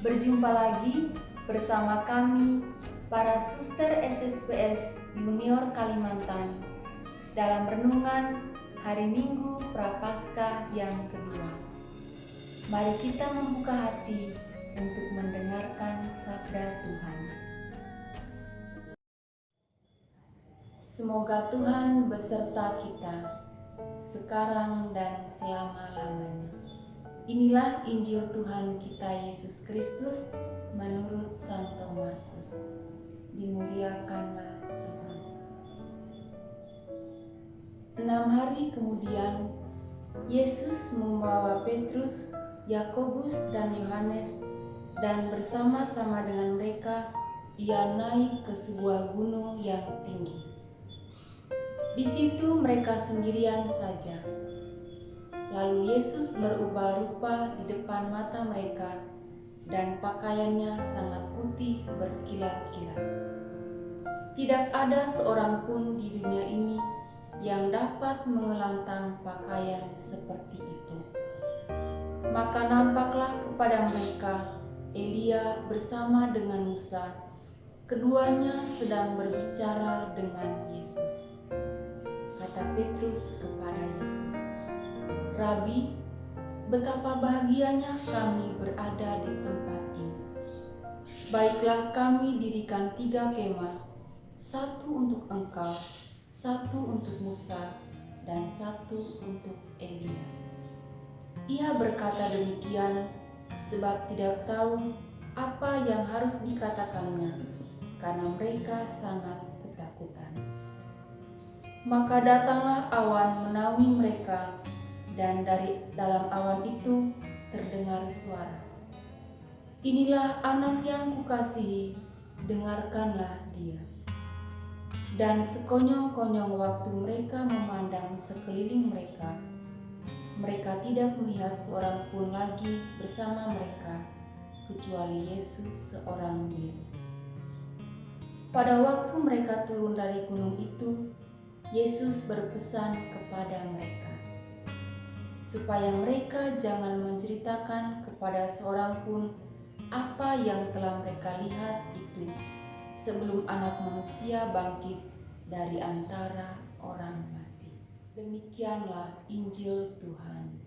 Berjumpa lagi bersama kami, para suster SSPS Junior Kalimantan, dalam renungan hari Minggu Prapaskah yang kedua. Mari kita membuka hati untuk mendengarkan sabda Tuhan. Semoga Tuhan beserta kita, sekarang dan selama-lamanya. Inilah Injil Tuhan kita Yesus Kristus menurut Santo Markus. Dimuliakanlah Tuhan. 6 hari kemudian, Yesus membawa Petrus, Yakobus, dan Yohanes, dan bersama-sama dengan mereka ia naik ke sebuah gunung yang tinggi. Di situ mereka sendirian saja. Lalu Yesus berubah rupa di depan mata mereka, dan pakaiannya sangat putih berkilat-kilat. Tidak ada seorang pun di dunia ini yang dapat mengelantang pakaian seperti itu. Maka nampaklah kepada mereka Elia bersama dengan Musa. Keduanya sedang berbicara dengan Yesus. Kata Petrus kepada Yesus, "Rabi, betapa bahagianya kami berada di tempat ini. Baiklah kami dirikan 3 kemah, 1 untuk engkau, 1 untuk Musa, dan 1 untuk Elia." Ia berkata demikian sebab tidak tahu apa yang harus dikatakannya, karena mereka sangat ketakutan. Maka datanglah awan menaungi mereka, dan dari dalam awan itu terdengar suara, "Inilah anak yang kukasihi, dengarkanlah dia." Dan sekonyong-konyong waktu mereka memandang sekeliling mereka, mereka tidak melihat seorang pun lagi bersama mereka, kecuali Yesus seorang diri. Pada waktu mereka turun dari gunung itu, Yesus berpesan kepada mereka, supaya mereka jangan menceritakan kepada seorang pun apa yang telah mereka lihat itu sebelum Anak Manusia bangkit dari antara orang mati. Demikianlah Injil Tuhan.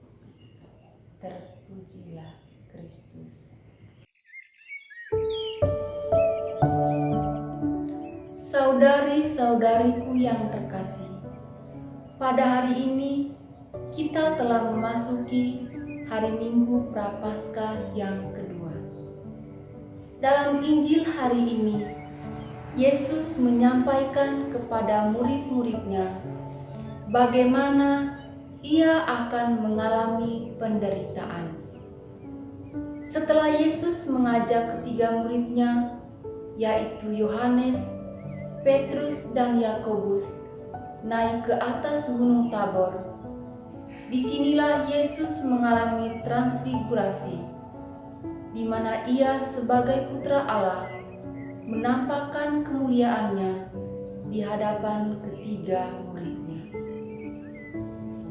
Terpujilah Kristus. Saudari-saudariku yang terkasih, pada hari ini kita telah memasuki hari Minggu Prapaskah yang kedua. Dalam Injil hari ini, Yesus menyampaikan kepada murid-muridnya bagaimana ia akan mengalami penderitaan. Setelah Yesus mengajak ketiga muridnya, yaitu Yohanes, Petrus, dan Yakobus, naik ke atas Gunung Tabor. Disinilah Yesus mengalami transfigurasi, di mana ia sebagai Putra Allah menampakkan kemuliaannya di hadapan ketiga muridnya.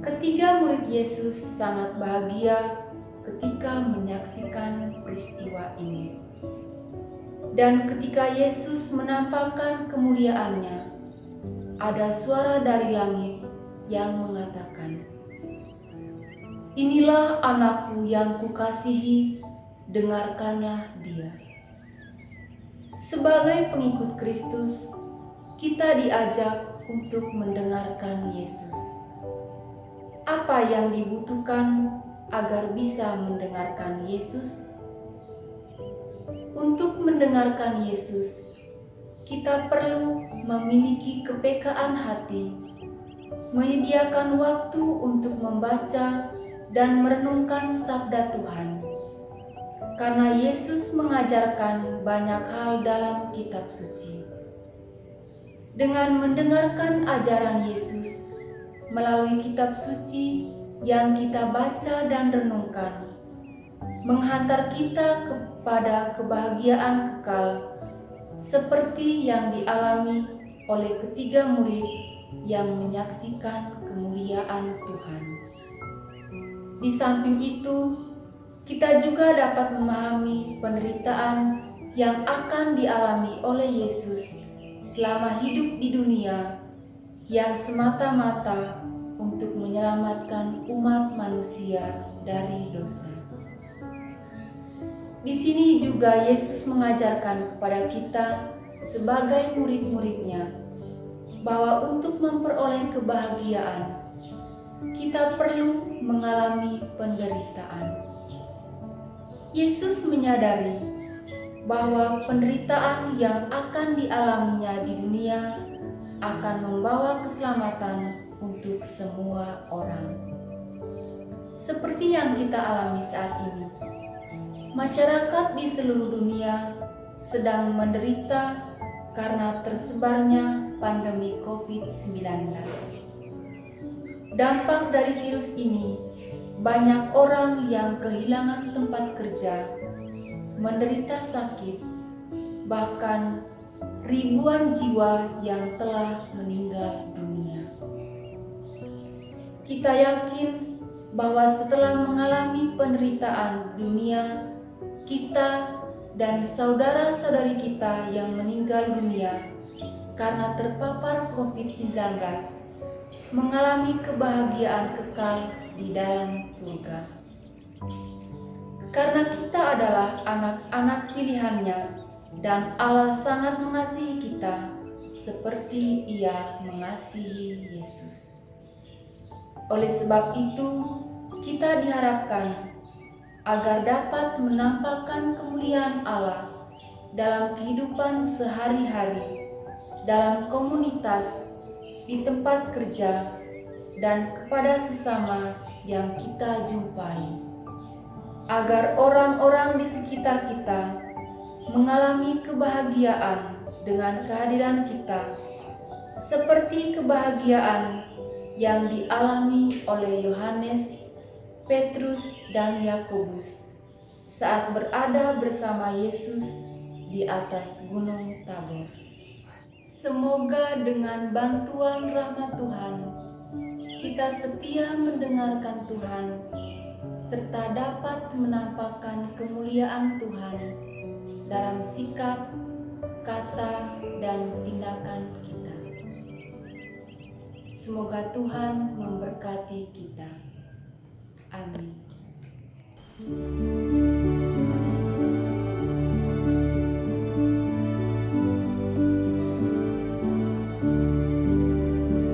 Ketiga murid Yesus sangat bahagia ketika menyaksikan peristiwa ini. Dan ketika Yesus menampakkan kemuliaannya, ada suara dari langit yang mengatakan, "Inilah anakku yang kukasihi, dengarkanlah dia." Sebagai pengikut Kristus, kita diajak untuk mendengarkan Yesus. Apa yang dibutuhkan agar bisa mendengarkan Yesus? Untuk mendengarkan Yesus, kita perlu memiliki kepekaan hati, menyediakan waktu untuk membaca dan merenungkan sabda Tuhan. Karena Yesus mengajarkan banyak hal dalam kitab suci. Dengan mendengarkan ajaran Yesus melalui kitab suci yang kita baca dan renungkan, menghantar kita kepada kebahagiaan kekal seperti yang dialami oleh ketiga murid yang menyaksikan kemuliaan Tuhan. Di samping itu, kita juga dapat memahami penderitaan yang akan dialami oleh Yesus selama hidup di dunia, yang semata-mata untuk menyelamatkan umat manusia dari dosa. Di sini juga Yesus mengajarkan kepada kita sebagai murid-muridnya bahwa untuk memperoleh kebahagiaan, kita perlu mengalami penderitaan. Yesus menyadari bahwa penderitaan yang akan dialaminya di dunia akan membawa keselamatan untuk semua orang. Seperti yang kita alami saat ini, masyarakat di seluruh dunia sedang menderita karena tersebarnya pandemi COVID-19. Dampak dari virus ini, banyak orang yang kehilangan tempat kerja, menderita sakit, bahkan ribuan jiwa yang telah meninggal dunia. Kita yakin bahwa setelah mengalami penderitaan dunia, kita dan saudara-saudari kita yang meninggal dunia karena terpapar COVID-19 mengalami kebahagiaan kekal di dalam surga. Karena kita adalah anak-anak pilihannya dan Allah sangat mengasihi kita seperti Ia mengasihi Yesus. Oleh sebab itu, kita diharapkan agar dapat menampakkan kemuliaan Allah dalam kehidupan sehari-hari, dalam komunitas, di tempat kerja, dan kepada sesama yang kita jumpai, agar orang-orang di sekitar kita mengalami kebahagiaan dengan kehadiran kita, seperti kebahagiaan yang dialami oleh Yohanes, Petrus, dan Yakobus saat berada bersama Yesus di atas Gunung Tabor. Semoga dengan bantuan rahmat Tuhan, kita setia mendengarkan Tuhan, serta dapat menampakkan kemuliaan Tuhan dalam sikap, kata, dan tindakan kita. Semoga Tuhan memberkati kita. Amin.